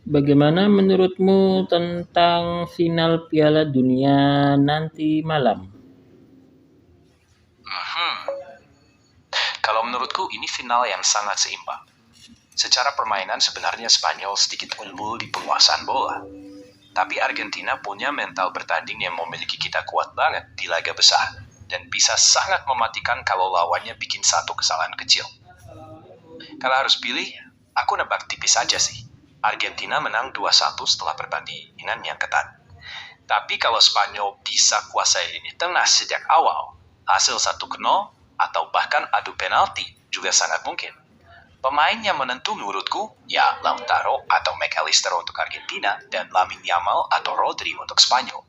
Bagaimana menurutmu tentang final Piala Dunia nanti malam? Kalau menurutku ini final yang sangat seimbang. Secara permainan sebenarnya Spanyol sedikit unggul di penguasaan bola. Tapi Argentina punya mental bertanding yang memiliki kita kuat banget di laga besar. Dan bisa sangat mematikan kalau lawannya bikin satu kesalahan kecil. Kalau harus pilih, aku nebak tipis aja sih. Argentina menang 2-1 setelah perbandingan yang ketat. Tapi kalau Spanyol bisa kuasai lini tengah sejak awal, hasil 1-0 atau bahkan adu penalti juga sangat mungkin. Pemain yang menentu menurutku, ya Lautaro atau McAllister untuk Argentina dan Lamine Yamal atau Rodri untuk Spanyol.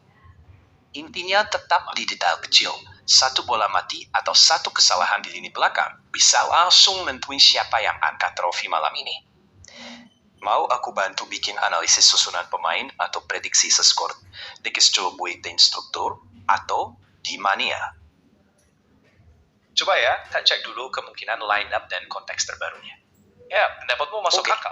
Intinya tetap di detail kecil. Satu bola mati atau satu kesalahan di lini belakang bisa langsung nentuin siapa yang angkat trofi malam ini. Mau aku bantu bikin analisis susunan pemain atau prediksi seskor dikasih buitin struktur atau di mania? Coba ya, kita cek dulu kemungkinan line up dan konteks terbarunya. Ya, pendapatmu masuk akal.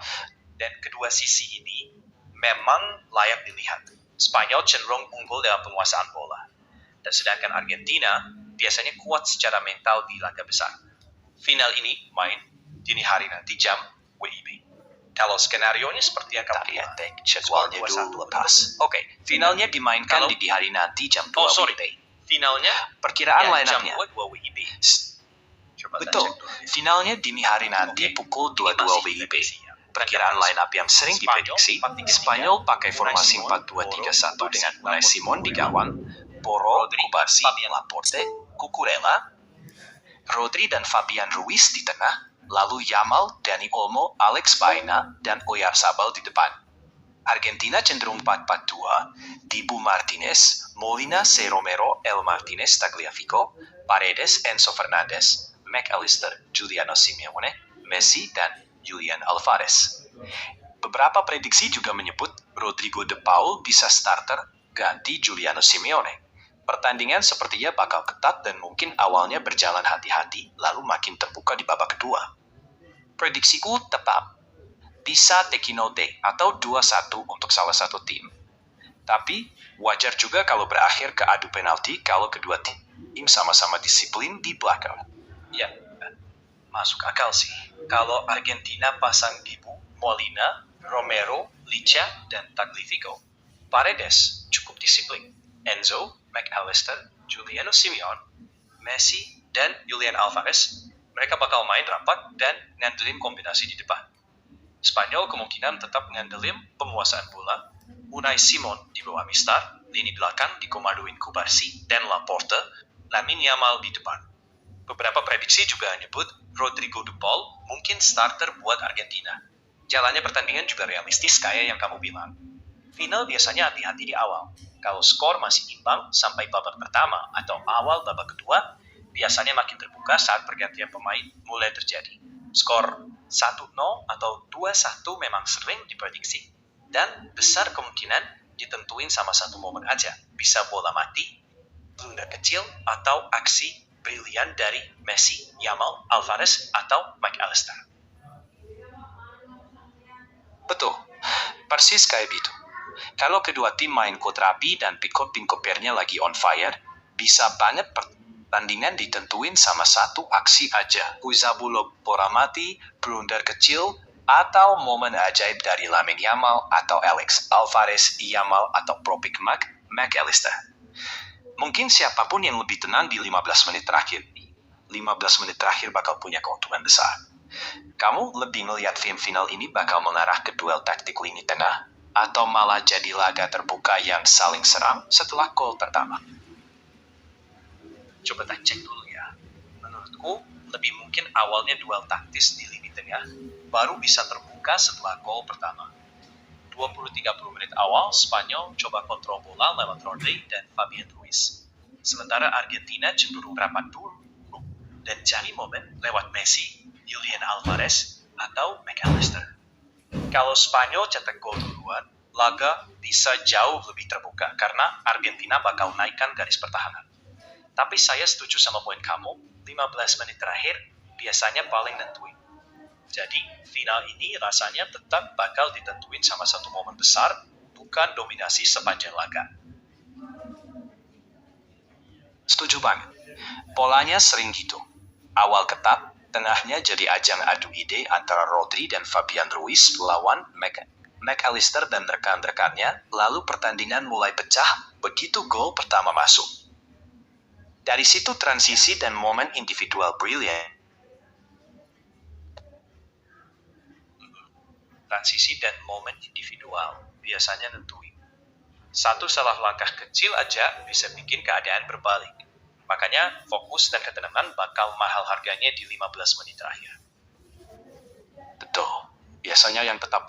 Dan kedua sisi ini memang layak dilihat. Spanyol cenderung unggul dalam penguasaan bola. Dan sedangkan Argentina biasanya kuat secara mental di laga besar. Final ini main dini hari nanti jam WIB. Kalau skenario-nya seperti yang kamu lihat, jadwalnya dulu pas. Oke, finalnya dimainkan di hari nanti jam 2 WIB. Finalnya perkiraan line-up-nya. Betul, finalnya dini hari nanti pukul 22 WIB. Perkiraan line-up yang sering diprediksi, Spanyol pakai formasi 4-2-3-1 dengan Unai Simon di gawang, Porro, Kubarsi, Laporte, Cucurella, Rodri dan Fabian Ruiz di tengah, lalu Yamal, Dani Olmo, Alex Baena, dan Oyarzabal di depan. Argentina cenderung 4-4-2, Dibu Martinez, Molina, C. Romero, El Martinez, Tagliafico, Paredes, Enzo Fernandez, McAllister, Juliano Simeone, Messi, dan Julian Alvarez. Beberapa prediksi juga menyebut Rodrigo de Paul bisa starter ganti Juliano Simeone. Pertandingan sepertinya bakal ketat dan mungkin awalnya berjalan hati-hati, lalu makin terbuka di babak kedua. Prediksiku tetap bisa Tekino D atau 2-1 untuk salah satu tim. Tapi wajar juga kalau berakhir ke adu penalti kalau kedua tim sama-sama disiplin di belakang. Ya, masuk akal sih. Kalau Argentina pasang Dibu, Molina, Romero, Licha, dan Tagliafico. Paredes cukup disiplin. Enzo, McAllister, Juliano Simeone, Messi, dan Julian Alvarez, mereka bakal main rapat dan ngandelin kombinasi di depan. Spanyol kemungkinan tetap ngandelin penguasaan bola. Unai Simon di bawah Mistar, lini belakang dikomandoin Kubarsi dan Laporte, Lamine Yamal di depan. Beberapa prediksi juga menyebut Rodrigo de Paul mungkin starter buat Argentina. Jalannya pertandingan juga realistis kayak yang kamu bilang. Final biasanya hati-hati di awal. Kalau skor masih imbang sampai babak pertama atau awal babak kedua, biasanya makin terbuka saat pergantian pemain mulai terjadi. Skor 1-0 atau 2-1 memang sering diprediksi, dan besar kemungkinan ditentuin sama satu momen aja. Bisa bola mati, blunder kecil, atau aksi brilian dari Messi, Yamal, Alvarez, atau McAllister. Betul, persis kayak gitu. Kalau kedua tim main kotrapi dan pinkop-pinkoppernya lagi on fire, bisa banget pertandingan ditentuin sama satu aksi aja. Uzabulo bola mati, blunder kecil, atau momen ajaib dari Lamine Yamal atau Alex Alvarez, Yamal atau Propik McAllister. Mungkin siapapun yang lebih tenang di 15 menit terakhir. 15 menit terakhir bakal punya keuntungan besar. Kamu lebih melihat film final ini bakal mengarah ke duel taktik lini tengah, atau malah jadi laga terbuka yang saling serang setelah gol pertama? Coba kita cek dulu ya. Menurutku, lebih mungkin awalnya duel taktis di lini tengah, baru bisa terbuka setelah gol pertama. 20-30 menit awal, Spanyol coba kontrol bola lewat Rodri dan Fabian Ruiz. Sementara Argentina cenderung rapat dulu dan cari momen lewat Messi, Julian Alvarez, atau McAllister. Kalau Spanyol cetak gol duluan, laga bisa jauh lebih terbuka karena Argentina bakal naikkan garis pertahanan. Tapi saya setuju sama poin kamu, 15 menit terakhir biasanya paling nentuin. Jadi, final ini rasanya tetap bakal ditentuin sama satu momen besar, bukan dominasi sepanjang laga. Setuju banget. Polanya sering gitu. Awal ketat, tengahnya jadi ajang adu ide antara Rodri dan Fabian Ruiz lawan McAllister dan rekan-rekannya, lalu pertandingan mulai pecah begitu gol pertama masuk. Dari situ transisi dan momen individual brilian. Transisi dan momen individual biasanya nentuin. Satu salah langkah kecil aja bisa bikin keadaan berbalik. Makanya fokus dan ketenangan bakal mahal harganya di 15 menit terakhir. Betul. Biasanya yang tetap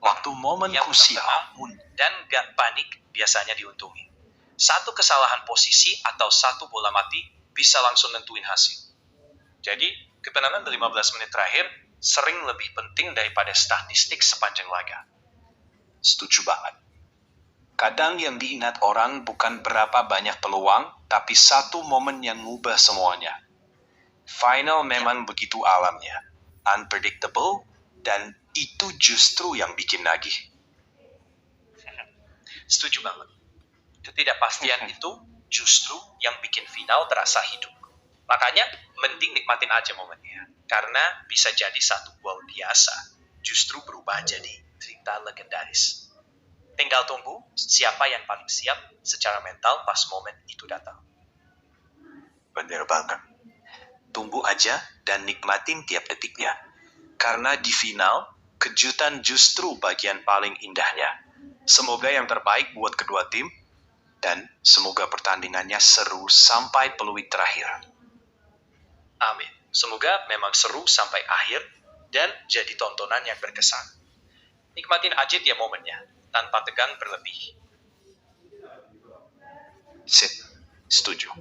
waktu momen yang krusial dan gak panik biasanya diuntungi. Satu kesalahan posisi atau satu bola mati bisa langsung nentuin hasil. Jadi, ketenangan di 15 menit terakhir sering lebih penting daripada statistik sepanjang laga. Setuju banget. Kadang yang diingat orang bukan berapa banyak peluang, tapi satu momen yang ngubah semuanya. Final memang begitu alamnya. Unpredictable, dan itu justru yang bikin nagih. Setuju banget. Ketidakpastian itu justru yang bikin final terasa hidup. Makanya, mending nikmatin aja momennya. Karena bisa jadi satu gol biasa, justru berubah jadi cerita legendaris. Tinggal tunggu siapa yang paling siap secara mental pas momen itu datang. Bener banget. Tunggu aja dan nikmatin tiap detiknya. Karena di final, kejutan justru bagian paling indahnya. Semoga yang terbaik buat kedua tim, dan semoga pertandingannya seru sampai peluit terakhir. Amin. Semoga memang seru sampai akhir dan jadi tontonan yang berkesan. Nikmatin aja tiap momennya, tanpa tegang berlebih. Sip, setuju.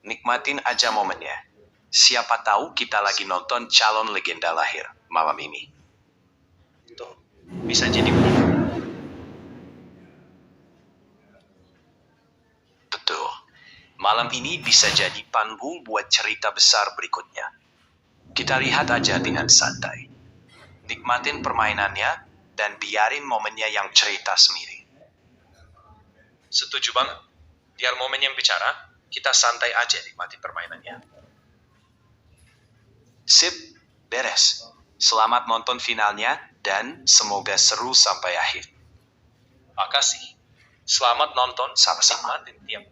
Nikmatin aja momennya. Siapa tahu kita lagi nonton calon legenda lahir malam ini. Tuh, bisa jadi begitu. Betul. Malam ini bisa jadi panggung buat cerita besar berikutnya. Kita lihat aja dengan santai. Nikmatin permainannya dan biarin momennya yang cerita sendiri. Setuju banget. Biar momen yang bicara, kita santai aja nikmatin permainannya. Sip, beres. Selamat nonton finalnya dan semoga seru sampai akhir. Makasih. Selamat nonton, sama-sama. Nikmatin tiap